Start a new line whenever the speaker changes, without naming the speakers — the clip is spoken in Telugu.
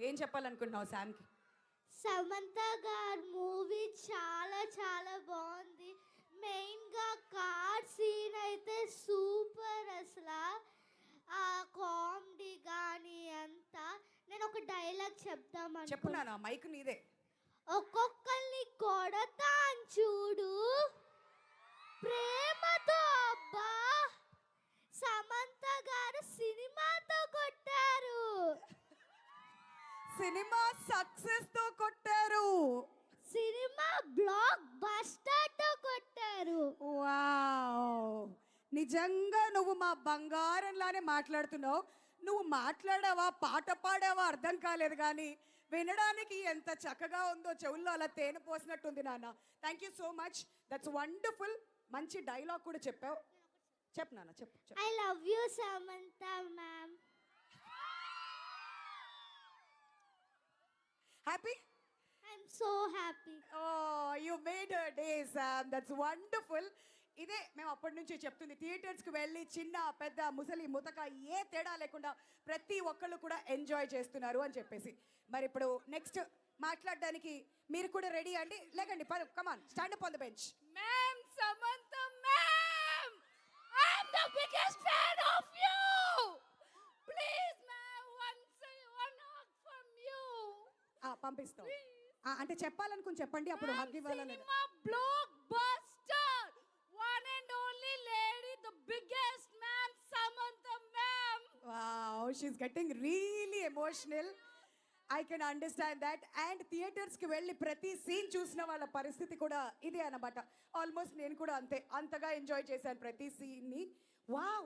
ఏం చెప్పాలనుకుంటున్నావు శామ్కి?
సమంత గారి మూవీ చాలా చాలా బాగుంది. మెయిన్గా కార్ సీన్ అయితే సూపర్ అసలు. ఆ కామెడీ కానీ అంతా. నేను ఒక డైలాగ్ చెప్దామని
చెప్పున్నానా, మైక్ నీదే.
ఒక్కొక్కరిని కొడతాను చూడు ప్రేమతో, అబ్బా సమంత గారు సినిమాతో కొట్టారు.
సినిమా సక్సెస్ తో కొట్టారు.
సినిమా బ్లాక్ బస్టర్ తో కొట్టారు.
వావ్, నిజంగా నువ్వు మా బంగారంలానే మాట్లాడుతున్నావు. నువ్వు మాట్లాడావా పాట పాడావా అర్థం కాలేదు, కానీ వినడానికి ఎంత చక్కగా ఉందో, చెవుల్లో అలా తేనె పోసినట్టుంది నాన్న. Thank you so much, that's wonderful. మంచి డైలాగ్ కూడా చెప్పావు. చెప్పు నాన్న, చెప్పు.
I love you Samantha ma'am.
Happy?
I'm so happy.
You made her day Sam, that's wonderful. ఇదే మేము అప్పటి నుంచి చెప్తుంది. థియేటర్స్కి వెళ్ళి చిన్న పెద్ద ముసలి ముతక ఏ తేడా లేకుండా ప్రతి ఒక్కళ్ళు కూడా ఎంజాయ్ చేస్తున్నారు అని చెప్పేసి. మరి ఇప్పుడు నెక్స్ట్ మాట్లాడడానికి మీరు కూడా రెడీ అండి? లేకండి, come on, stand up on the bench.
Ma'am, Samantha, ma'am! I'm the biggest fan of you! Please, ma'am, one hug from you.
పంపిస్తాం. అంటే చెప్పాలనుకుని చెప్పండి, అప్పుడు హగ్ ఇవ్వాలా లేదా?
Cinema blockbuster! One and only lady, the biggest ma'am, Samantha, ma'am!
Wow, she's getting really emotional. I can understand that. And థియేటర్స్కి వెళ్ళి ప్రతి సీన్ చూసిన వాళ్ళ పరిస్థితి కూడా ఇదే అన్నమాట. ఆల్మోస్ట్ నేను కూడా అంతే, అంతగా ఎంజాయ్ చేశాను ప్రతి సీన్ని. వావ్,